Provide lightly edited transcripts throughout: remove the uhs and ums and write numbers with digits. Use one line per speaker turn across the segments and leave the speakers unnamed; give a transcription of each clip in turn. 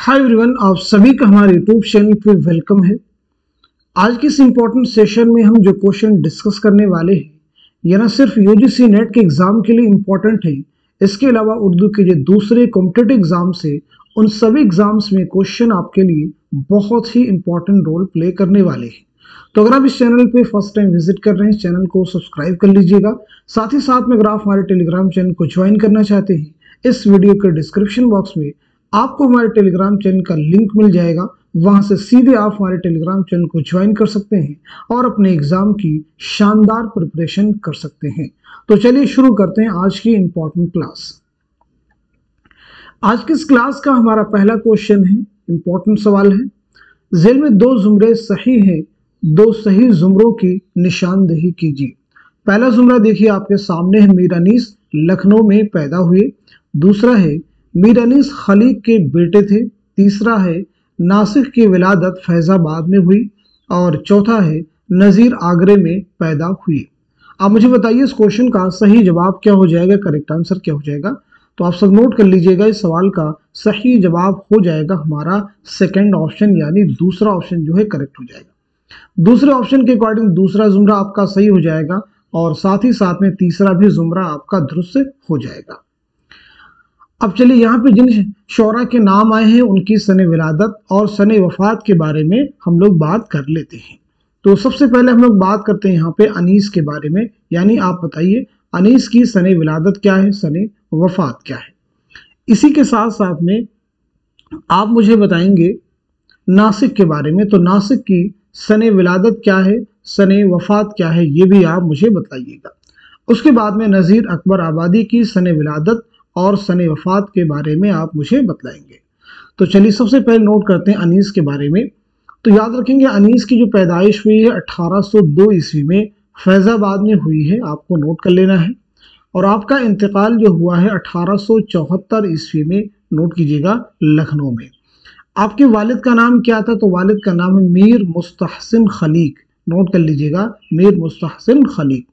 Hi everyone, आप सभी का हमारे यूट्यूब चैनल पे वेलकम है। आज के इस इम्पोर्टेंट सेशन में हम जो क्वेश्चन डिस्कस करने वाले हैं ये ना सिर्फ यूजीसी नेट के एग्जाम के लिए इम्पोर्टेंट है, इसके अलावा उर्दू के जो दूसरे कॉम्पिटिटिव एग्जाम्स है उन सभी एग्जाम्स में क्वेश्चन आपके लिए बहुत ही इम्पोर्टेंट रोल प्ले करने वाले हैं। तो अगर आप इस चैनल पे फर्स्ट टाइम विजिट कर रहे हैं, चैनल को सब्सक्राइब कर लीजिएगा। साथ ही साथ में अगर आप हमारे टेलीग्राम चैनल को ज्वाइन करना चाहते हैं, इस वीडियो के डिस्क्रिप्शन बॉक्स में आपको हमारे टेलीग्राम चैनल का लिंक मिल जाएगा, वहां से सीधे आप हमारे टेलीग्राम चैनल को ज्वाइन कर सकते हैं और अपने एग्जाम की शानदार प्रिपरेशन कर सकते हैं। तो चलिए शुरू करते हैं आज की इंपॉर्टेंट क्लास। आज की इस क्लास का हमारा पहला क्वेश्चन है, इंपॉर्टेंट सवाल है। जेल में दो जुमरे सही हैं, दो सही जुमरों की निशानदेही कीजिए। पहला जुमरा देखिए आपके सामने है, मीर अनीस लखनऊ में पैदा हुए। दूसरा है, मीर अनीस खलीक के बेटे थे। तीसरा है, नासिक की विलादत फैजाबाद में हुई। और चौथा है, नज़ीर आगरे में पैदा हुई। आप मुझे बताइए इस क्वेश्चन का सही जवाब क्या हो जाएगा, करेक्ट आंसर क्या हो जाएगा। तो आप सब नोट कर लीजिएगा, इस सवाल का सही जवाब हो जाएगा हमारा सेकंड ऑप्शन, यानी दूसरा ऑप्शन जो है करेक्ट हो जाएगा। दूसरे ऑप्शन के अकॉर्डिंग दूसरा जुमरा आपका सही हो जाएगा और साथ ही साथ में तीसरा भी जुमरा आपका दुरुस्त हो जाएगा। अब चलिए यहाँ पे जिन शोरा के नाम आए हैं उनकी सने विलादत और सने वफात के बारे में हम लोग बात कर लेते हैं। तो सबसे पहले हम लोग बात करते हैं यहाँ पे अनीस के बारे में, यानी आप बताइए अनीस की सने विलादत क्या है, सने वफात क्या है। इसी के साथ साथ में आप मुझे बताएंगे नासिक के बारे में, तो नासिक की सने विलादत क्या है, सने वफात क्या है, ये भी आप मुझे बताइएगा। उसके बाद में नज़ीर अकबर आबादी की सने विलादत और सने वफात के बारे में आप मुझे बतलाएंगे। तो चलिए सबसे पहले नोट करते हैं अनीस के बारे में। तो याद रखेंगे अनीस की जो पैदाइश हुई है 1802 ईस्वी में फैजाबाद में हुई है, आपको नोट कर लेना है। और आपका इंतकाल जो हुआ है 1874 ईस्वी में, नोट कीजिएगा, लखनऊ में। आपके वालिद का नाम क्या था, तो वालिद का नाम है मीर मुस्तहसिन खलीक, नोट कर लीजिएगा, मीर मुस्तहसिन खलीक।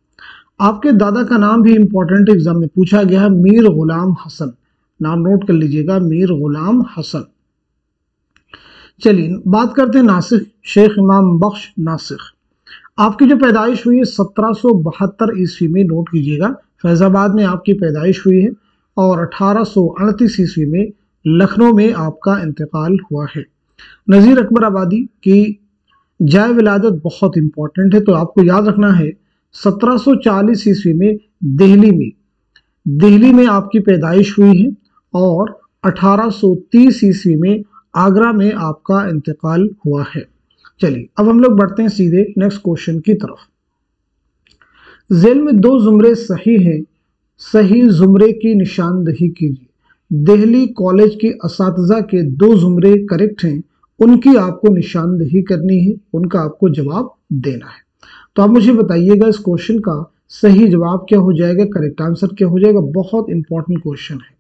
आपके दादा का नाम भी इंपॉर्टेंट एग्जाम में पूछा गया है, मीर गुलाम हसन, नाम नोट कर लीजिएगा, मीर गुलाम हसन। चलिए बात करते हैं नासिक, शेख इमाम बख्श नासिक। आपकी जो पैदाइश हुई है 1772 ईस्वी में, नोट कीजिएगा, फैजाबाद में आपकी पैदाइश हुई है और 1838 ईस्वी में लखनऊ में आपका इंतकाल हुआ है। नज़ीर अकबर आबादी की जाय विलादत बहुत इंपॉर्टेंट है, तो आपको याद रखना है 1740 ईस्वी में दिल्ली में आपकी पैदाइश हुई है और 1830 ईस्वी में आगरा में आपका इंतकाल हुआ है। चलिए अब हम लोग बढ़ते हैं सीधे नेक्स्ट क्वेश्चन की तरफ। जेल में दो जुमरे सही हैं, सही जुमरे की निशानदेही कीजिए। दिल्ली कॉलेज के असातिज़ा के दो जुमरे करेक्ट हैं, उनकी आपको निशानदेही करनी है, उनका आपको जवाब देना है। तो आप मुझे बताइएगा इस क्वेश्चन का सही जवाब क्या हो जाएगा, करेक्ट आंसर क्या हो जाएगा। बहुत इंपॉर्टेंट क्वेश्चन है,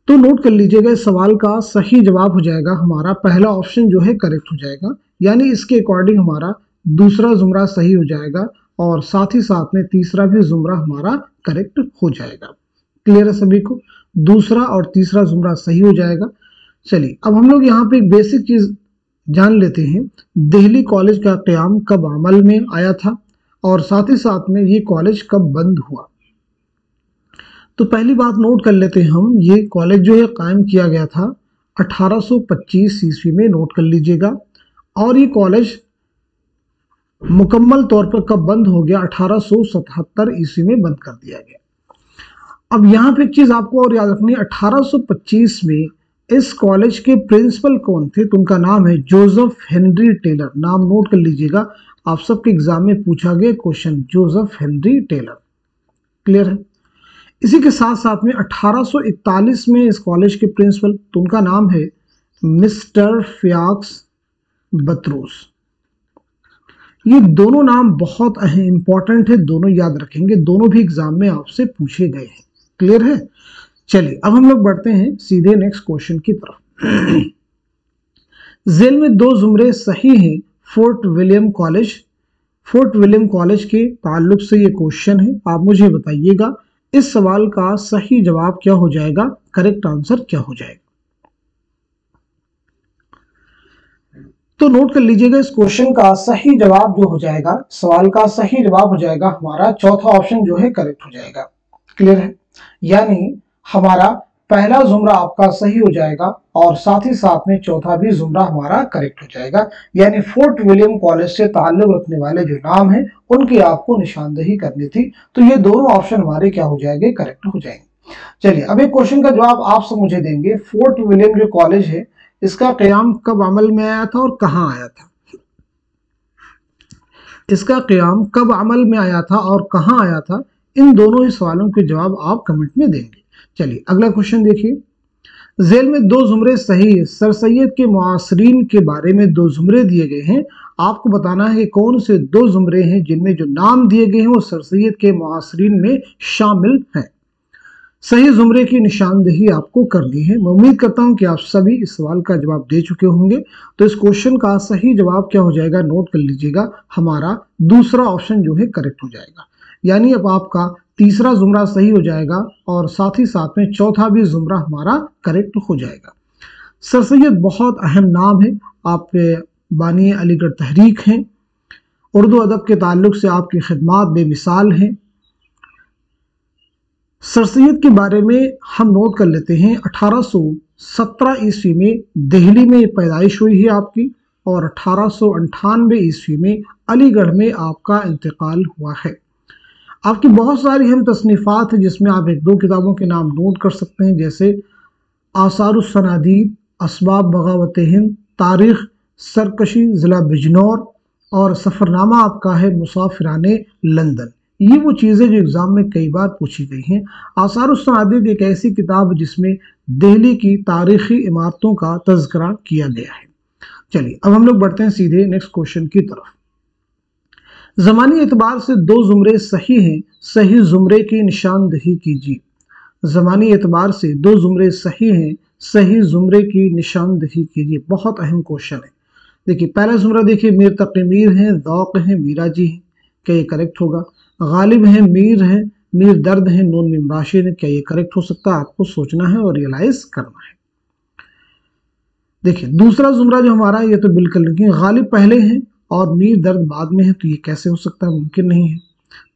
तो नोट कर लीजिएगा, इस सवाल का सही जवाब हो जाएगा हमारा पहला ऑप्शन जो है करेक्ट हो जाएगा, यानी इसके अकॉर्डिंग हमारा दूसरा जुमरा सही हो जाएगा और साथ ही साथ में तीसरा भी जुमरा हमारा करेक्ट हो जाएगा। क्लियर है सभी को, दूसरा और तीसरा जुमरा सही हो जाएगा। चलिए अब हम लोग यहाँ पे एक बेसिक चीज जान लेते हैं, दिल्ली कॉलेज का क़याम कब अमल में आया था और साथ ही साथ में ये कॉलेज कब बंद हुआ। तो पहली बात नोट कर लेते हैं हम, ये कॉलेज जो है कायम किया गया था 1825 ईस्वी में, नोट कर लीजिएगा। और ये कॉलेज मुकम्मल तौर पर कब बंद हो गया, 1877 ईस्वी में बंद कर दिया गया। अब यहाँ पे एक चीज आपको और याद रखनी है, 1825 में इस कॉलेज के प्रिंसिपल कौन थे, तो उनका नाम है जोसेफ हेनरी टेलर, नाम नोट कर लीजिएगा, आप सबके एग्जाम में पूछा गया question, Joseph Henry Taylor. Clear है। इसी के साथ साथ में 1841 में इस कॉलेज के प्रिंसिपल, तो उनका नाम है मिस्टर फियाक्स बतरूस। ये दोनों नाम बहुत इंपॉर्टेंट है, दोनों याद रखेंगे, दोनों भी एग्जाम में आपसे पूछे गए हैं। क्लियर है। चलिए अब हम लोग बढ़ते हैं सीधे नेक्स्ट क्वेश्चन की तरफ। जेल में दो जुमरे सही हैं, फोर्ट विलियम कॉलेज के ताल्लुक से ये क्वेश्चन है, आप मुझे बताइएगा इस सवाल का सही जवाब क्या हो जाएगा, करेक्ट आंसर क्या हो जाएगा। तो नोट कर लीजिएगा, इस क्वेश्चन का सही जवाब जो हो जाएगा, सवाल का सही जवाब हो जाएगा हमारा चौथा ऑप्शन जो है करेक्ट हो जाएगा। क्लियर है? यानी हमारा पहला जुमरा आपका सही हो जाएगा और साथ ही साथ में चौथा भी जुमरा हमारा करेक्ट हो जाएगा। यानी फोर्ट विलियम कॉलेज से ताल्लुक रखने वाले जो नाम हैं उनकी आपको निशानदेही करनी थी, तो ये दोनों ऑप्शन हमारे क्या हो जाएंगे, करेक्ट हो जाएंगे। चलिए अब एक क्वेश्चन का जवाब आप सब मुझे देंगे, फोर्ट विलियम जो कॉलेज है इसका क़याम कब अमल में आया था और कहां आया था? इसका क़याम कब अमल में आया था और कहां आया था? इन दोनों ही सवालों के जवाब आप कमेंट में देंगे। चलिए अगला क्वेश्चन देखिए, झेल में दो जुमरे सही है, सर सैयद के मुआसरीन के बारे में दो जुमरे दिए गए हैं, आपको बताना है कि कौन से दो जुमरे हैं जिनमें जो नाम दिए गए हैं वो सर सैयद के मुआसरीन में शामिल हैं। सही जुमरे की निशानदेही आपको करनी है। मैं उम्मीद करता हूं कि आप सभी इस सवाल का जवाब दे चुके होंगे। तो इस क्वेश्चन का सही जवाब क्या हो जाएगा, नोट कर लीजिएगा, हमारा दूसरा ऑप्शन जो है करेक्ट हो जाएगा। यानी अब आपका तीसरा जुमरा सही हो जाएगा और साथ ही साथ में चौथा भी जुमरा हमारा करेक्ट हो जाएगा। सर सैयद बहुत अहम नाम है, आप बानी अलीगढ़ तहरीक हैं, उर्दू अदब के ताल्लुक से आपकी खिदमात बेमिसाल हैं। सर सैयद के बारे में हम नोट कर लेते हैं, 1817 ईस्वी में दिल्ली में पैदाइश हुई है आपकी और 1898 ईस्वी में अलीगढ़ में आपका इंतकाल हुआ है। आपकी बहुत सारी अहम तसनीफ़ात हैं जिसमें आप एक दो किताबों के नाम नोट कर सकते हैं, जैसे आसारुस सनादीद, असबाब बगावत हिंद, तारीख सरकशी ज़िला बिजनौर और सफ़रनामा आपका है मुसाफिराने लंदन। ये वो चीज़ें जो एग्ज़ाम में कई बार पूछी गई हैं। आसारुस सनादीद एक ऐसी किताब जिसमें दिल्ली की तारीख़ी इमारतों का तज़किरा किया गया है। चलिए अब हम लोग बढ़ते हैं सीधे नेक्स्ट क्वेश्चन की तरफ। ज़मानी एतबार से दो जुमरे सही हैं, सही जुमरे की निशानदेही कीजिए। ज़मानी एतबार से दो जुमरे सही हैं, सही जुमरे की निशानदेही कीजिए। बहुत अहम क्वेश्चन है। देखिए पहला जुमरा देखिए, मीर तक़ी मीर हैं, ज़ौक़ हैं, मीरा जी हैं, क्या ये करेक्ट होगा? गालिब हैं, मीर हैं, मीर दर्द हैं, नून मीम राशिद हैं, क्या ये करेक्ट हो सकता है? आपको सोचना है और रियलाइज करना है। देखिए दूसरा जुमरा जो हमारा, ये तो बिल्कुल नहीं, गालिब पहले हैं और मीर दर्द बाद में है, तो ये कैसे हो सकता है? मुमकिन नहीं है।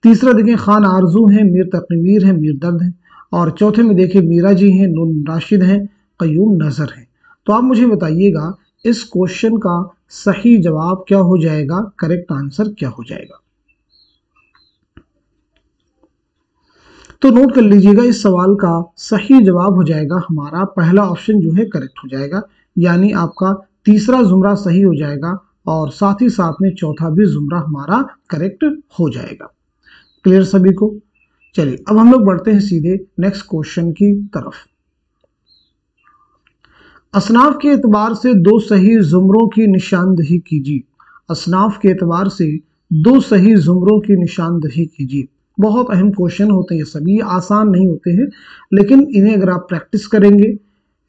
तीसरा देखिए, खान आरजू हैं, मीर तक़ी मीर हैं, मीर दर्द हैं, और चौथे में देखिए मीरा जी हैं, नून राशिद हैं, क़य्यूम नज़र हैं। तो आप मुझे बताइएगा इस क्वेश्चन का सही जवाब क्या हो जाएगा, करेक्ट आंसर क्या हो जाएगा? तो नोट कर लीजिएगा, इस सवाल का सही जवाब हो जाएगा हमारा पहला ऑप्शन जो है करेक्ट हो जाएगा। यानी आपका तीसरा जुमरा सही हो जाएगा और साथ ही साथ में चौथा भी जुमरा हमारा करेक्ट हो जाएगा। क्लियर सभी को? चलिए अब हम लोग बढ़ते हैं सीधे नेक्स्ट क्वेश्चन की तरफ। असनाफ के एतबार से दो सही जुमरों की निशानदेही कीजिए। असनाफ के एतबार से दो सही जुमरों की निशानदेही कीजिए। बहुत अहम क्वेश्चन होते हैं, सभी आसान नहीं होते हैं, लेकिन इन्हें अगर आप प्रैक्टिस करेंगे,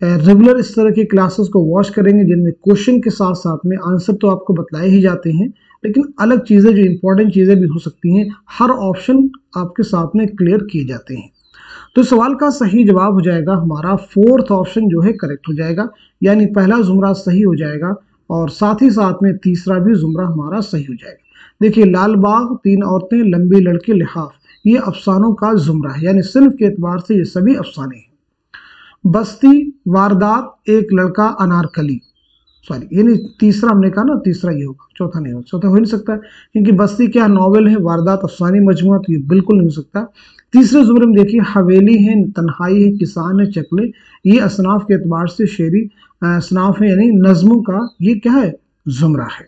रेगुलर इस तरह की क्लासेस को वॉच करेंगे जिनमें क्वेश्चन के साथ साथ में आंसर तो आपको बताए ही जाते हैं, लेकिन अलग चीज़ें जो इंपॉर्टेंट चीज़ें भी हो सकती हैं, हर ऑप्शन आपके साथ में क्लियर किए जाते हैं। तो सवाल का सही जवाब हो जाएगा हमारा फोर्थ ऑप्शन जो है करेक्ट हो जाएगा। यानी पहला जुमरा सही हो जाएगा और साथ ही साथ में तीसरा भी जुमरा हमारा सही हो जाएगा। देखिए लाल बाग, तीन औरतें, लंबी लड़के, लिहाफ, ये अफसानों का जुमरा है, यानी सिर्फ के एतबार से ये सभी अफसाने हैं। बस्ती, वारदात, एक लड़का, अनारकली, सॉरी ये नहीं, तीसरा हमने कहा ना, तीसरा ये होगा, चौथा नहीं होगा, चौथा हो नहीं सकता क्योंकि बस्ती क्या नॉवेल है, वारदात अफसानी मजमुआ, तो ये बिल्कुल नहीं हो सकता। तीसरे जुमरे में देखिए हवेली है, तन्हाई है, किसान है, चकले, ये असनाफ के एतबार से शेरी असनाफ है, यानी नज़मों का ये क्या है, जुमरा है।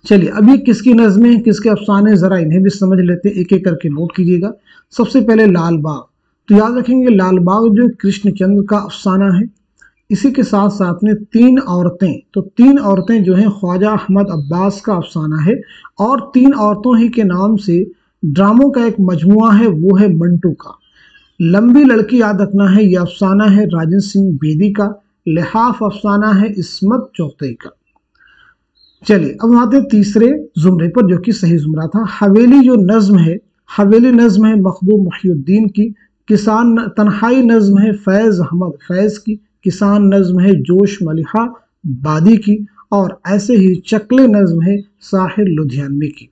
चलिए अब ये किसकी नज़में हैं, किसके अफसाने, ज़रा इन्हें भी समझ लेते हैं, एक एक करके नोट कीजिएगा। सबसे पहले लाल बाग, तो याद रखेंगे लाल बाग जो कृष्णचंद्र का अफसाना है। इसी के साथ साथ में तीन औरतें, तो तीन औरतें जो हैं ख्वाजा अहमद अब्बास का अफसाना है, और तीन औरतों ही के नाम से ड्रामों का एक मजमुआ है, वो है मंटू का। लंबी लड़की याद रखना है, यह अफसाना है राजन सिंह बेदी का। लिहाफ अफसाना है इस्मत चौधरी का। चलिए अब आते हैं तीसरे जुमरे पर जो कि सही जुमरा था। हवेली जो नज्म है, हवेली नज्म है मखदूम मुहिउद्दीन की। किसान तन्हाई नज्म है फैज़ अहमद फैज़ की। किसान नज्म है जोश मलिहा बादी की। और ऐसे ही चकले नज्म है साहिर लुधियानवी की।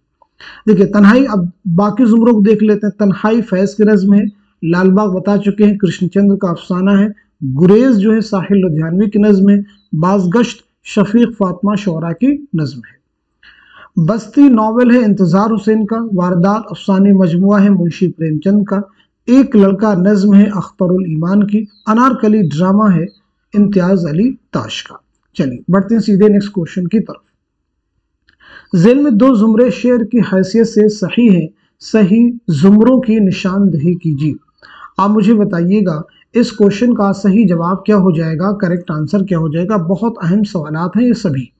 देखिए तन्हाई, अब बाकी जुमरों को देख लेते हैं। तन्हाई फैज की नज्म है, लाल बाग बता चुके हैं, कृष्णचंद्र का अफसाना है, गुरेज जो है साहिर लुधियानवी की नज्म है, बाज़गश्त शफीक फातिमा शोरा की नज्म है। बस्ती नॉवेल है इंतजार हुसैन का, वारदात अफसाने मजमुआ है मुंशी प्रेमचंद का, एक लड़का नज्म है अख्तरुल ईमान की, अनारकली ड्रामा है इम्तियाज अली ताश का। चलिए बढ़ते हैं सीधे नेक्स्ट क्वेश्चन की तरफ। ज़ेल में दो जुमरे शेर की हैसियत से सही हैं, सही जुमरों की निशानदही कीजिए। आप मुझे बताइएगा इस क्वेश्चन का सही जवाब क्या हो जाएगा, करेक्ट आंसर क्या हो जाएगा। बहुत अहम सवालात हैं ये सभी।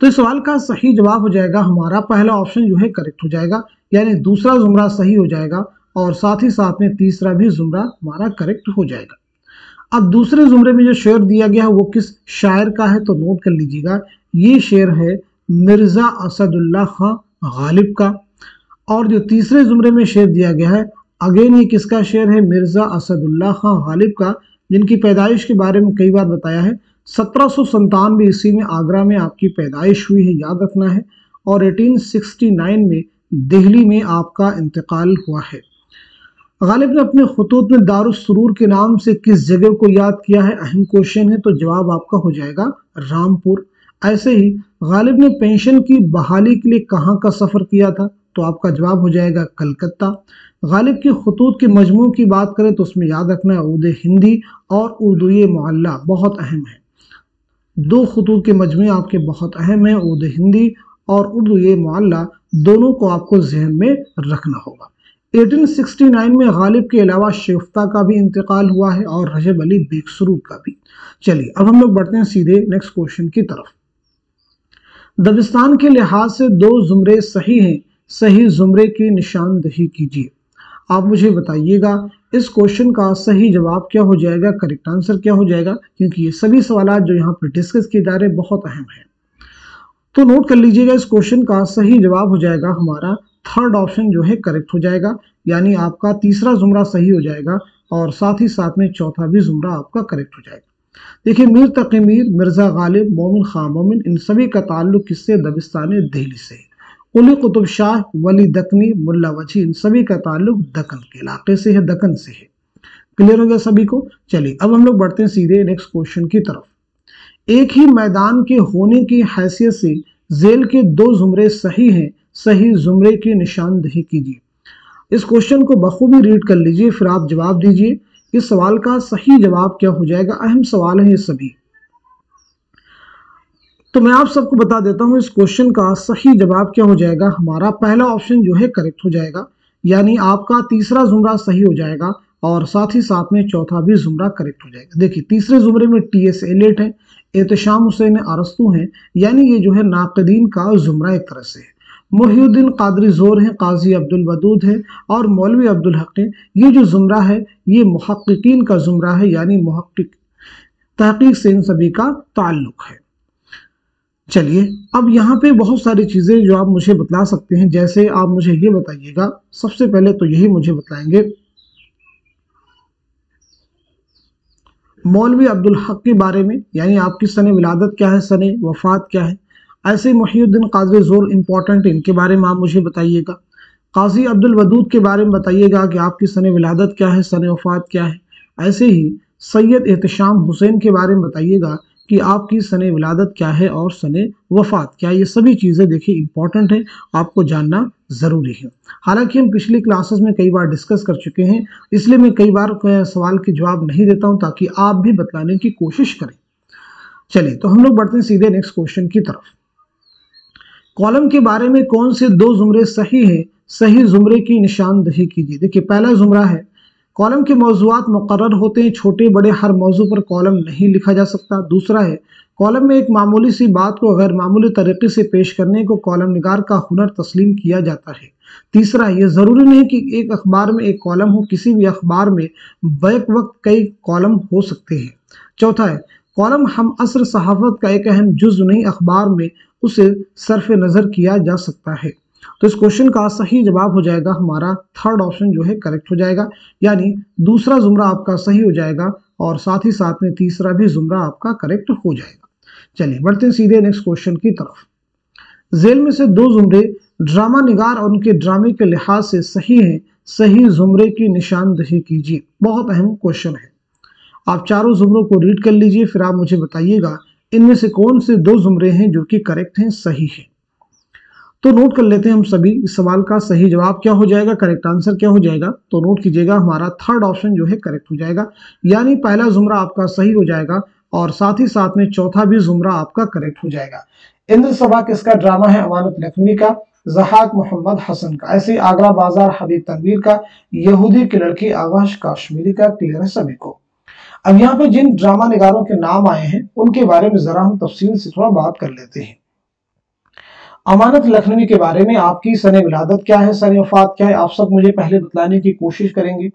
तो इस सवाल का सही जवाब हो जाएगा हमारा पहला ऑप्शन जो है करेक्ट हो जाएगा, यानी दूसरा जुमरा सही हो जाएगा और साथ ही साथ में तीसरा भी जुमरा हमारा करेक्ट हो जाएगा। अब दूसरे जुमरे में जो शेर दिया गया है वो किस शायर का है, तो नोट कर लीजिएगा, ये शेर है मिर्जा असदुल्ला खां गालिब का। और जो तीसरे जुमरे में शेर दिया गया है, अगेन ये किसका शेर है, मिर्जा असदुल्ला खां गालिब का, जिनकी पैदाइश के बारे में कई बार बताया है। 1797 ईस्वी में आगरा में आपकी पैदाइश हुई है, याद रखना है, और 1869 में दिल्ली में आपका इंतकाल हुआ है। गालिब ने अपने खुतूत में दारुस सुरूर के नाम से किस जगह को याद किया है, अहम क्वेश्चन है, तो जवाब आपका हो जाएगा रामपुर। ऐसे ही गालिब ने पेंशन की बहाली के लिए कहाँ का सफ़र किया था, तो आपका जवाब हो जाएगा कलकत्ता। गालिब के खुतूत के मजमू की बात करें तो उसमें याद रखना है उर्दू हिंदी और उर्दू मुअल्ला बहुत अहम है। दो खुतूत के मजमू आपके बहुत अहम है, उर्दू हिंदी और उर्दू मुअल्ला, दोनों को आपको जहन में रखना होगा। 1869 में गालिब के अलावा शेफ्ता का भी इंतकाल हुआ है और रजब अली बेगसरूर का भी। चलिए अब हम लोग बढ़ते हैं सीधे नेक्स्ट क्वेश्चन की तरफ। दबिस्तान के लिहाज से दो जुमरे सही हैं, सही जुमरे की निशानदही कीजिए। आप मुझे बताइएगा इस क्वेश्चन का सही जवाब क्या हो जाएगा, करेक्ट आंसर क्या हो जाएगा, क्योंकि ये सभी सवाल जो यहाँ पर डिस्कस किए जा रहे हैं बहुत अहम है। तो नोट कर लीजिएगा इस क्वेश्चन का सही जवाब हो जाएगा हमारा थर्ड ऑप्शन जो है करेक्ट हो जाएगा, यानी आपका तीसरा जुमरा सही हो जाएगा और साथ ही साथ में चौथा भी जुमरा आपका करेक्ट हो जाएगा। देखिए मीर तकी मीर, मिर्जा गालिब, मोमिन खां मोमिन, इन सभी का ताल्लुक किससे, दबिस्तान दिल्ली से है। कुली कुतुब शाह, वली दकनी, मुल्ला वजी, इन सभी का ताल्लुक दक्कन के इलाके से है, दक्कन से है। क्लियर हो गया सभी को। चलिए अब हम लोग बढ़ते हैं सीधे नेक्स्ट क्वेश्चन की तरफ। एक ही मैदान के होने की हैसियत से जेल के दो जुमरे सही हैं, सही जुमरे की निशानदही कीजिए। इस क्वेश्चन को बखूबी रीड कर लीजिए, फिर आप जवाब दीजिए। इस सवाल का सही जवाब क्या हो जाएगा, अहम सवाल है ये सभी। तो मैं आप सबको बता देता हूं इस क्वेश्चन का सही जवाब क्या हो जाएगा, हमारा पहला ऑप्शन जो है करेक्ट हो जाएगा, यानी आपका तीसरा जुमरा सही हो जाएगा और साथ ही साथ में चौथा भी जुमरा करेक्ट हो जाएगा। देखिए तीसरे जुमरे में टी.एस. एलियट है, एहतशाम हुसैन अरस्तू हैं, यानी ये जो है नाक़दीन का जुमरा एक तरह से है। मुहिउद्दीन कादरी जोर हैं, काजी अब्दुल वदूद है और मौलवी अब्दुल हक हैं। ये जो जुमरा है ये मुहक्किकीन का जुमरा है, यानी मुहक्किक तहकीक से इन सभी का ताल्लुक है। चलिए अब यहाँ पे बहुत सारी चीज़ें जो आप मुझे बतला सकते हैं, जैसे आप मुझे ये बताइएगा, सबसे पहले तो यही मुझे बताएंगे मौलवी अब्दुल हक के बारे में, यानी आपकी सने विलादत क्या है, सने वफात क्या है। ऐसे मुहिउद्दीन कादरी जोर इंपॉर्टेंट, इनके बारे में आप मुझे बताइएगा। काजी अब्दुल वदूद के बारे में बताइएगा कि आपकी सने विलादत क्या है, सने वफात क्या है। ऐसे ही सैयद एहतशाम हुसैन के बारे में बताइएगा कि आपकी सने विलादत क्या है और सने वफात क्या है। ये सभी चीज़ें देखिए इंपॉर्टेंट है, आपको जानना ज़रूरी है। हालांकि हम पिछली क्लासेस में कई बार डिस्कस कर चुके हैं, इसलिए मैं कई बार सवाल के जवाब नहीं देता हूं ताकि आप भी बतलाने की कोशिश करें। चलिए तो हम लोग बढ़ते हैं सीधे नेक्स्ट क्वेश्चन की तरफ। कॉलम के बारे में कौन से दो जुमरे सही हैं, सही जुमरे की निशानदही कीजिए। देखिए पहला जुमरा है कॉलम के मौज़ूआत मुकर्रर होते हैं, छोटे बड़े हर मौजू पर कॉलम नहीं लिखा जा सकता। दूसरा है कॉलम में एक मामूली सी बात को गैर मामूली तरीके से पेश करने को कॉलम निगार का हुनर तस्लीम किया जाता है। तीसरा, ये ज़रूरी नहीं कि एक अखबार में एक कॉलम हो, किसी भी अखबार में बैक वक्त कई कॉलम हो सकते हैं। चौथा है कॉलम हम असर सहाफ़त का एक अहम जुज़ नहीं, अखबार में उसे सरफ नज़र किया जा सकता है। तो इस क्वेश्चन का सही जवाब हो जाएगा हमारा थर्ड ऑप्शन जो है करेक्ट हो जाएगा, यानी दूसरा जुमरा आपका सही हो जाएगा और साथ ही साथ में तीसरा भी जुमरा आपका करेक्ट हो जाएगा। चलिए बढ़ते हैं सीधे नेक्स्ट क्वेश्चन की तरफ। झेल में से दो जुमरे ड्रामा निगार और उनके ड्रामे के लिहाज से सही हैं, सही जुमरे की निशानदही कीजिए। बहुत अहम क्वेश्चन है। आप चारों जुमरों को रीड कर लीजिए, फिर आप मुझे बताइएगा इनमें से कौन से दो जुमरे हैं जो कि करेक्ट हैं, सही है। तो नोट कर लेते हैं हम सभी इस सवाल का सही जवाब क्या हो जाएगा, करेक्ट आंसर क्या हो जाएगा। तो नोट कीजिएगा, हमारा थर्ड ऑप्शन जो है करेक्ट हो जाएगा, यानी पहला जुमरा आपका सही हो जाएगा और साथ ही साथ में चौथा भी जुमरा आपका करेक्ट हो जाएगा। इंद्र सभा किसका ड्रामा है, अमानत लखनवी का, ज़हाक मोहम्मद हसन का, ऐसे आगरा बाजार हबीब तनवीर का, यहूदी की लड़की आगाश काश्मीरी का। क्लियर है सभी को। अब यहाँ पे जिन ड्रामा निगारों के नाम आए हैं उनके बारे में जरा हम तफसील से थोड़ा बात कर लेते हैं। अमानत लखनवी के बारे में आपकी सने विलादत क्या है, सने वफात क्या है, आप सब मुझे पहले बतलाने की कोशिश करेंगे।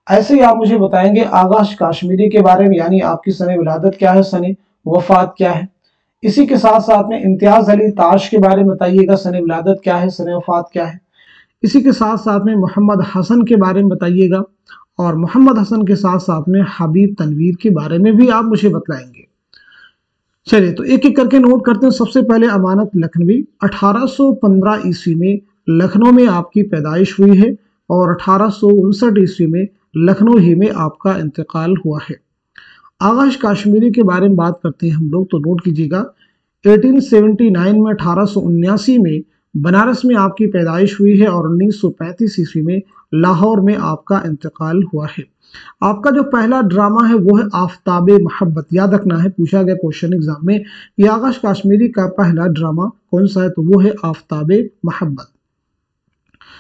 ऐसे ही आप मुझे बताएंगे आगाश काश्मीरी के बारे में, यानी आपकी सने विलादत क्या है, सने वफात क्या है। इसी के साथ साथ में इम्तियाज अली ताश के बारे में बताइएगा, सने विलादत क्या है, सने वफात क्या है। इसी के साथ साथ में मोहम्मद हसन के बारे में बताइएगा और मोहम्मद हसन के साथ साथ में हबीब तनवीर के बारे में भी आप मुझे बतलाएंगे। चलिए तो एक एक करके नोट करते हैं। सबसे पहले अमानत लखनवी 1815 ईस्वी में लखनऊ में आपकी पैदाइश हुई है और 1859 ईस्वी में लखनऊ ही में आपका इंतकाल हुआ है। आगाश काश्मीरी के बारे में बात करते हैं हम लोग, तो नोट कीजिएगा 1879 में 1879 में बनारस में आपकी पैदाइश हुई है और 1935 ईस्वी में लाहौर में आपका इंतकाल हुआ है। आपका जो पहला ड्रामा है वो है आफ्ताबे मोहब्बत। याद रखना है, पूछा गया क्वेश्चन एग्जाम में कि आगाश काश्मीरी का पहला ड्रामा कौन सा है, तो वो है आफ्ताबे मोहब्बत।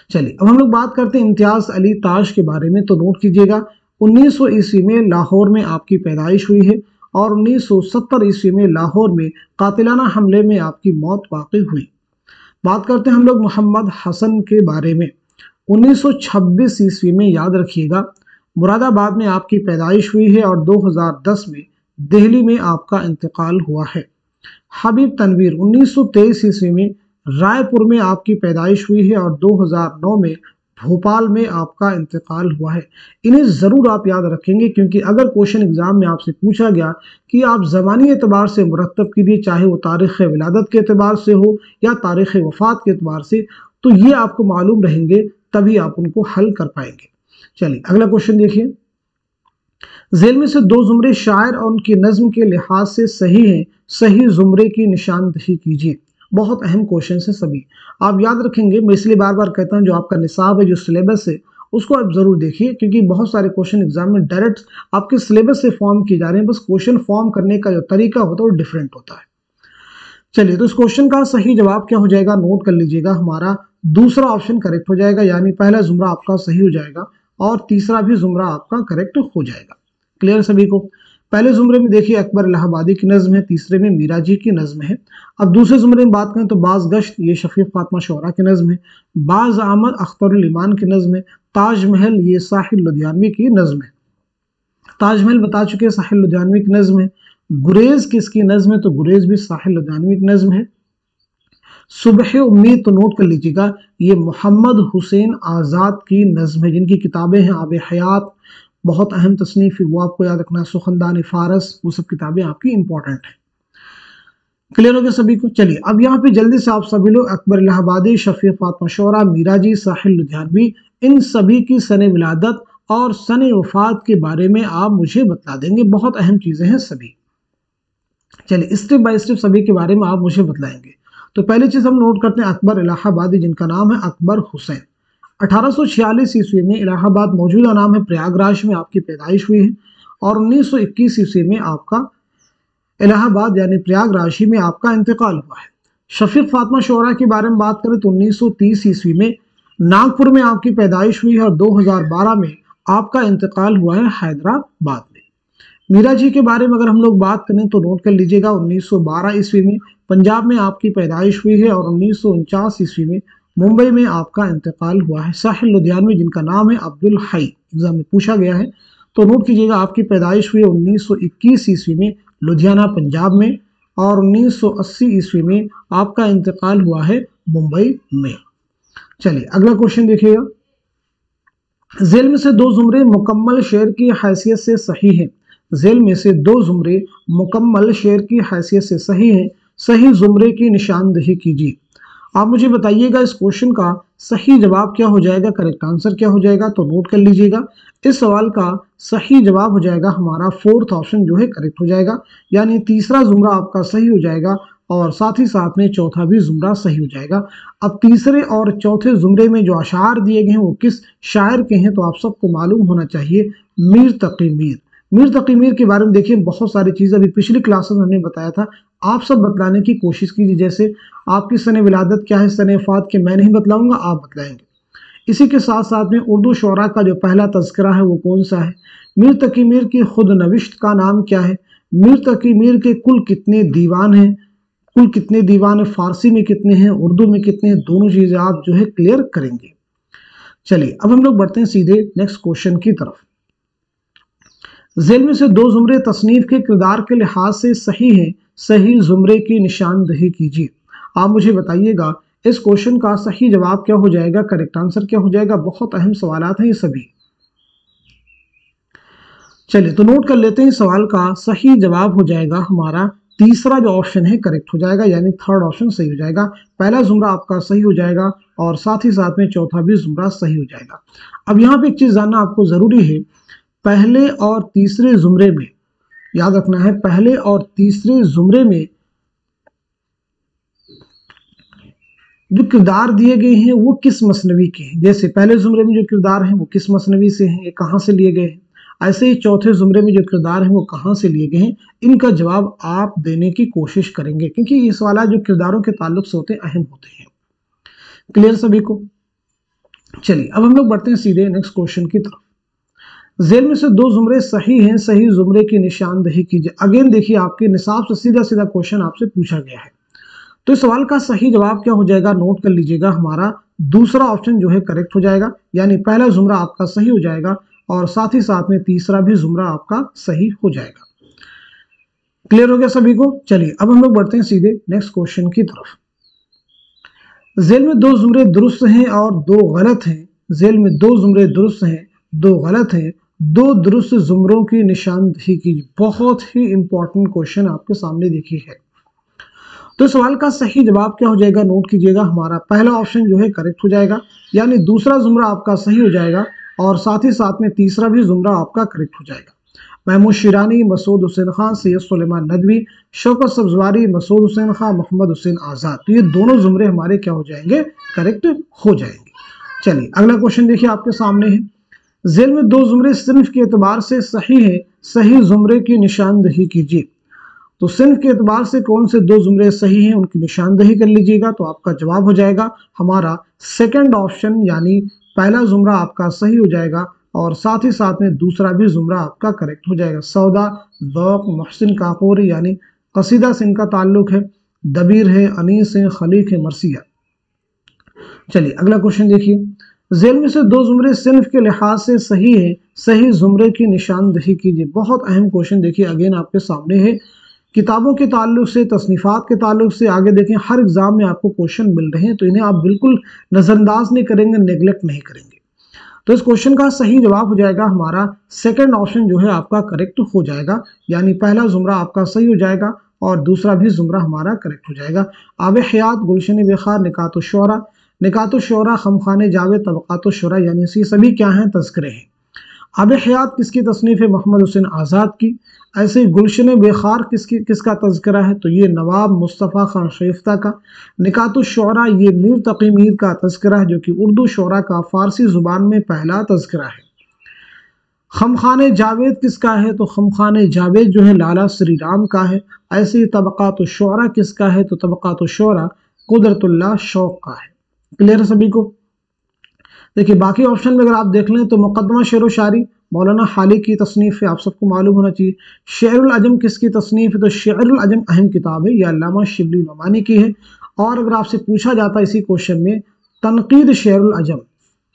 चलिए अब हम लोग बात करते हैं इम्तियाज अली ताश के बारे में, तो नोट कीजिएगा 1900 ईस्वी में लाहौर में आपकी पैदाइश हुई है और 1970 ईस्वी में लाहौर में कातिलाना हमले में आपकी मौत वाक़ई हुई। बात करते हैं हम लोग मोहम्मद हसन के बारे में। 1926 ईस्वी में, याद रखिएगा, मुरादाबाद में आपकी पैदाइश हुई है और 2010 में दिल्ली में आपका इंतकाल हुआ है। हबीब तनवीर 1923 ईस्वी में रायपुर में आपकी पैदाइश हुई है और 2009 में भोपाल में आपका इंतकाल हुआ है। इन्हें ज़रूर आप याद रखेंगे क्योंकि अगर क्वेश्चन एग्जाम में आपसे पूछा गया कि आप ज़मानी एतबार से मुरतब कीजिए, चाहे वो तारीख़ विलादत के एतबार से हो या तारीख़ वफ़ात के एतबार से, तो ये आपको मालूम रहेंगे, तभी आप उनको हल कर पाएंगे। चलिए अगला क्वेश्चन देखिए। झेल में से दो जुमरे शायर और उनकी नज्म के लिहाज से सही हैं, सही जुमरे की निशानदही कीजिए। बहुत अहम क्वेश्चन है सभी, आप याद रखेंगे। मैं इसलिए बार बार कहता हूं जो आपका निसाब है, जो सिलेबस है, उसको आप जरूर देखिए क्योंकि बहुत सारे क्वेश्चन एग्जाम में डायरेक्ट आपके सिलेबस से फॉर्म किए जा रहे हैं, बस क्वेश्चन फॉर्म करने का जो तरीका होता है वो डिफरेंट होता है। चलिए तो इस क्वेश्चन का सही जवाब क्या हो जाएगा, नोट कर लीजिएगा, हमारा दूसरा ऑप्शन करेक्ट हो जाएगा, यानी पहला जुमरा आपका सही हो जाएगा और तीसरा भी जुमरा आपका करेक्ट हो जाएगा। क्लियर सभी को। पहले जुमरे में देखिए अकबर इलाहाबादी की नज्म है, तीसरे में मीरा जी की नज्म है। अब दूसरे जुमरे में बात करें तो बाज गश्त, ये शफीक फातिमा शोरा की नज्म है। बाज अहमद अख्तरुल ईमान की नज्म है। ताजमहल, ये साहिल लुधियानवी की नज्म है। ताजमहल बता चुके हैं, साहिल लुधियानवी की नज्म है। गुरेज किसकी नज्म है, तो गुरेज भी साहिल लुधियानवी की नज्म है। सुबह उम्मीद, तो नोट कर लीजिएगा, ये मोहम्मद हुसैन आज़ाद की नज्म है, जिनकी किताबें हैं आब हयात, बहुत अहम तसनीफ है, वो आपको याद रखना है। सुखनदान फारस, वो सब किताबें आपकी इंपॉर्टेंट है। क्लियर हो गया सभी को। चलिए अब यहाँ पे जल्दी से आप सभी लोग अकबर इलाहाबादी, शफीक फातिमा शोरा, मीरा जी, साहिल लुधियानवी, इन सभी की सने विलादत और सने वफात के बारे में आप मुझे बता देंगे। बहुत अहम चीजें हैं सभी। चलिए स्टेप बाय स्टेप सभी के बारे में आप मुझे बतलाएंगे। तो पहली चीज हम नोट करते हैं अकबर इलाहाबादी, जिनका नाम है अकबर हुसैन। 1846 ईस्वी में इलाहाबाद मौजूदा नाम है प्रयागराज में आपकी पैदाइश हुई है और 1921 ईस्वी में आपका इलाहाबाद यानी प्रयागराज में आपका इंतकाल हुआ है। शफीक फातिमा शोरा के बारे में बात करें तो 1930 ईस्वी में नागपुर में आपकी पैदाइश हुई है और 2012 में आपका इंतकाल हुआ है हैदराबाद में। मीरा जी के बारे में अगर हम लोग बात करें तो नोट कर लीजिएगा 1912 ईस्वी में पंजाब में आपकी पैदाइश हुई है और 1949 ईस्वी में मुंबई में आपका इंतकाल हुआ है। साहिल लुधियानवी, जिनका नाम है अब्दुल हई, एग्जाम में पूछा गया है, तो नोट कीजिएगा आपकी पैदाइश हुई है 1921 ईस्वी में लुधियाना पंजाब में और 1980 ईस्वी में आपका इंतकाल हुआ है मुंबई में। चलिए अगला क्वेश्चन देखिएगा। झेल में से दो जुमरे मुकम्मल शेर की हैसियत से सही हैं, झेल में से दो जुमरे मुकम्मल शेर की हैसियत से सही हैं, सही जुमरे की निशानदही कीजिए। आप मुझे बताइएगा इस क्वेश्चन का सही जवाब क्या हो जाएगा, करेक्ट आंसर क्या हो जाएगा, तो नोट कर लीजिएगा। इस सवाल का सही जवाब हो जाएगा हमारा फोर्थ ऑप्शन जो है करेक्ट हो जाएगा, यानी तीसरा जुमरा आपका सही हो जाएगा और साथ ही साथ में चौथा भी जुमरा सही हो जाएगा। अब तीसरे और चौथे जुमरे में जो अशार दिए गए हैं वो किस शायर के हैं, तो आप सबको मालूम होना चाहिए मीर तकी मीर। मीर तकी मीर के बारे में देखिए बहुत सारी चीज़ें अभी पिछली क्लासेस में हमने बताया था, आप सब बतलाने की कोशिश कीजिए। जैसे आपकी सने विलादत क्या है, सने वफात के मैं नहीं बतलाऊंगा, आप बतलाएंगे। इसी के साथ साथ में उर्दू शोरा का जो पहला तज़किरा है वो कौन सा है, मीर तकी मीर की खुद नविश्त का नाम क्या है, मीर तकी मीर के कुल कितने दीवान हैं, कुल कितने दीवान फारसी में कितने हैं, उर्दू में कितने हैं, दोनों चीज़ें आप जो है क्लियर करेंगे। चलिए अब हम लोग बढ़ते हैं सीधे नेक्स्ट क्वेश्चन की तरफ। झेल में से दो जुमरे तसनीफ के किरदार के लिहाज से सही हैं, सही जुमरे की निशानदही कीजिए। आप मुझे बताइएगा इस क्वेश्चन का सही जवाब क्या हो जाएगा, करेक्ट आंसर क्या हो जाएगा। बहुत अहम सवालात हैं ये सभी। चलिए तो नोट कर लेते हैं, इस सवाल का सही जवाब हो जाएगा हमारा तीसरा जो ऑप्शन है करेक्ट हो जाएगा, यानी थर्ड ऑप्शन सही हो जाएगा। पहला जुमरा आपका सही हो जाएगा और साथ ही साथ में चौथा भी जुमरा सही हो जाएगा। अब यहाँ पे एक चीज जानना आपको जरूरी है, पहले और तीसरे जुमरे में याद रखना है, पहले और तीसरे जुमरे में जो किरदार दिए गए हैं वो किस मसनवी के हैं। जैसे पहले जुमरे में जो किरदार हैं वो किस मसनवी से हैं, ये कहाँ से लिए गए हैं। ऐसे ही चौथे जुमरे में जो किरदार हैं वो कहाँ से लिए गए हैं, इनका जवाब आप देने की कोशिश करेंगे, क्योंकि ये सवाल जो किरदारों के ताल्लुक से होते हैं अहम होते हैं। क्लियर सभी को। चलिए अब हम लोग बढ़ते हैं सीधे नेक्स्ट क्वेश्चन की तरफ। झेल में से दो जुमरे सही हैं, सही जुमरे की निशानदही कीजिए। अगेन देखिए आपके निसाब से सीधा सीधा क्वेश्चन आपसे पूछा गया है, तो इस सवाल का सही जवाब क्या हो जाएगा, नोट कर लीजिएगा। हमारा दूसरा ऑप्शन जो है करेक्ट हो जाएगा, यानी पहला जुमरा आपका सही हो जाएगा और साथ ही साथ में तीसरा भी जुमरा आपका सही हो जाएगा। क्लियर हो गया सभी को। चलिए अब हम लोग बढ़ते हैं सीधे नेक्स्ट क्वेश्चन की तरफ। झेल में दो जुमरे दुरुस्त हैं और दो गलत हैं। झेल में दो जुमरे दुरुस्त हैं, दो गलत हैं, दो दुरुस्त जुमरों की निशानदही कीजिए। बहुत ही इंपॉर्टेंट क्वेश्चन आपके सामने देखिए है, तो सवाल का सही जवाब क्या हो जाएगा, नोट कीजिएगा। हमारा पहला ऑप्शन जो है करेक्ट हो जाएगा, यानी दूसरा जुमरा आपका सही हो जाएगा और साथ ही साथ में तीसरा भी जुमरा आपका करेक्ट हो जाएगा। महमूद शिरानी, मसूद हुसैन खान, सैयद सुलेमान नदवी, शौकत सब्जवारी, मसूद हुसैन खान, मोहम्मद हुसैन आज़ाद, तो ये दोनों जुमरे हमारे क्या हो जाएंगे, करेक्ट हो जाएंगे। चलिए अगला क्वेश्चन देखिए आपके सामने है। झेल में दो जुमरे सिन्फ के एतबार से सही है, सही जुमरे की निशानदही कीजिए। तो सिन्फ के एतबार से कौन से दो जुमरे सही हैं, उनकी निशानदही कर लीजिएगा, तो आपका जवाब हो जाएगा हमारा सेकंड ऑप्शन, यानी पहला जुमरा आपका सही हो जाएगा और साथ ही साथ में दूसरा भी जुमरा आपका करेक्ट हो जाएगा। सौदा, ज़ौक़, मोहसिन काकोरी, यानी कसीदा से इनका ताल्लुक है, दबीर है, अनीस है, खलीक है, मरसिया। चलिए अगला क्वेश्चन देखिए। झेल में से दो जुमरे सिन्फ के लिहाज से सही है, सही जुमरे की निशानदही कीजिए। बहुत अहम क्वेश्चन देखिए अगेन आपके सामने है, किताबों के ताल्लुक से, तसनीफात के ताल्लुक से, आगे देखें हर एग्जाम में आपको क्वेश्चन मिल रहे हैं, तो इन्हें आप बिल्कुल नजरअंदाज नहीं करेंगे, नेग्लेक्ट नहीं करेंगे। तो इस क्वेश्चन का सही जवाब हो जाएगा हमारा सेकंड ऑप्शन जो है आपका करेक्ट हो जाएगा, यानी पहला जुमरा आपका सही हो जाएगा और दूसरा भी जुमरा हमारा करेक्ट हो जाएगा। आब हयात, गुलशन बेखार, निकातो शोरा, निकातो शोरा, खमखाने जावेद, तबकातो शोरा, यानी ये सभी क्या हैं, तज़किरे हैं। आब हयात किसकी तसनीफ है, मोहम्मद हुसैन आज़ाद की। ऐसे गुलशन बेखार किसका तज़किरा है, तो ये नवाब मुस्तफ़ा खान शरीफ्ता का। निकातो शोरा ये मीर तकी मीर का तज़किरा है, जो कि उर्दू शोरा का फारसी ज़ुबान में पहला तज़किरा है। खमखाने जावेद किसका है, तो खमखाने जावेद जो है लाला श्री राम का है। ऐसे ही तबकातो शोरा किसका है, तो तबकातो शोरा कुदरतुल्लाह शौक़ का है। क्लियर सभी को। देखिए बाकी ऑप्शन में अगर आप देख लें तो मुकदमा शेर व शायरी मौलाना हाली की तसनीफ है, आप सबको मालूम होना चाहिए। शेरुल अजम किसकी तसनीफ है, तो शेरुल अजम अहम किताब है, यह अल्लामा शिबली नोमानी की है। और अगर आपसे पूछा जाता है इसी क्वेश्चन में तनकीद शेरुल अजम,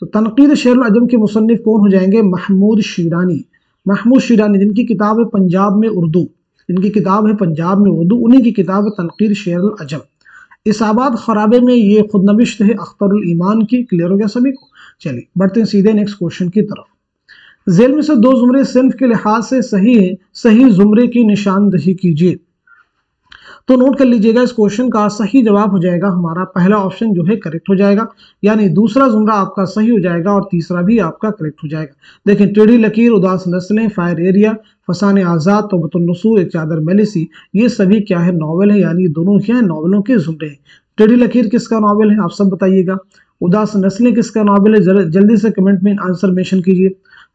तो तनकीद शेरुल अजम के मुसन्निफ कौन हो जाएंगे, महमूद शिरानी। महमूद शिरानी जिनकी किताब है पंजाब में उर्दू, जिनकी किताब है पंजाब में उर्दू, उन्हीं की किताब है तनकीद शेरुल अजम। इसाबात खराबे में ये खुद नविश्त है अख्तरुल ईमान की। क्लियर हो गया सभी को। चलिए बढ़ते हैं सीधे नेक्स्ट क्वेश्चन की तरफ। ذیل में से दो जुमरे सिन्फ के लिहाज से सही है, सही जुमरे की निशानदही कीजिए। तो नोट कर लीजिएगा, इस क्वेश्चन का सही जवाब हो जाएगा हमारा पहला ऑप्शन जो है करेक्ट हो जाएगा, यानी दूसरा जुमरा आपका सही हो जाएगा और तीसरा भी आपका करेक्ट हो जाएगा। देखें, टेढ़ी लकीर, उदास नस्लें, फायर एरिया, फसाने आज़ाद, तौबतुन नसूर, एक चादर मेलिसी, ये सभी क्या है, नॉवल है, यानी दोनों क्या है, नॉवलों के जुमरे हैं। टेढ़ी लकीर किसका नॉवल है, आप सब बताइएगा। उदास नस्लें किसका नॉवल है, जल्दी से कमेंट में आंसर मेंशन कीजिए।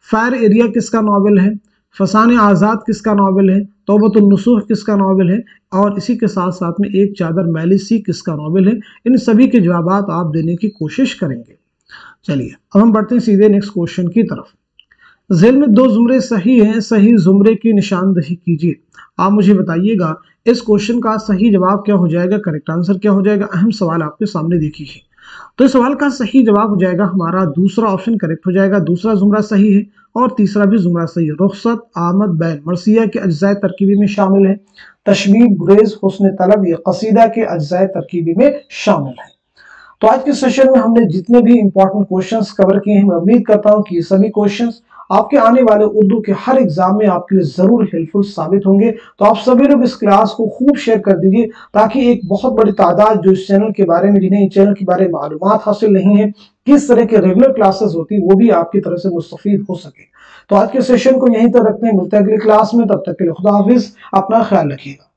फायर एरिया किसका नॉवल है, फसाने आज़ाद किसका नॉवल है, तौबतुन नसूह किसका नॉवल है, और इसी के साथ साथ में एक चादर मेलिसी किसका नॉवल है। इन सभी के जवाब आप देने की कोशिश करेंगे। चलिए अब हम बढ़ते हैं सीधे नेक्स्ट क्वेश्चन की तरफ। ज़ेल में दो जुमरे सही हैं, सही जुमरे की निशानदही कीजिए। आप मुझे बताइएगा इस क्वेश्चन का सही जवाब क्या हो जाएगा, करेक्ट आंसर क्या हो जाएगा। अहम सवाल आपके सामने देखिए। तो इस सवाल का सही जवाब हो जाएगा हमारा दूसरा ऑप्शन करेक्ट हो जाएगा। दूसरा जुमरा सही है और तीसरा भी जुमरा सही है। रुखसत, आमद, बैन, मरसिया के अज्जाए तरकीबी में शामिल है। तशबीह, गुरेज, हुस्न तलब ये कसीदा के अज्जाए तरकीबी में शामिल है। तो आज के सेशन में हमने जितने भी इंपॉर्टेंट क्वेश्चंस कवर किए हैं, मैं उम्मीद करता हूं कि ये सभी क्वेश्चंस आपके आने वाले उर्दू के हर एग्जाम में आपके लिए जरूर हेल्पफुल साबित होंगे। तो आप सभी लोग इस क्लास को खूब शेयर कर दीजिए, ताकि एक बहुत बड़ी तादाद जो इस चैनल के बारे में, जिन्हें चैनल के बारे में मालूमात हासिल नहीं है, किस तरह के रेगुलर क्लासेस होती है, वो भी आपकी तरफ से मुस्तफीद हो सके। तो आज के सेशन को यहीं तक रखते हैं, मिलते हैं अगली क्लास में। तब तक के लिए खुदा हाफिज, अपना ख्याल रखिएगा।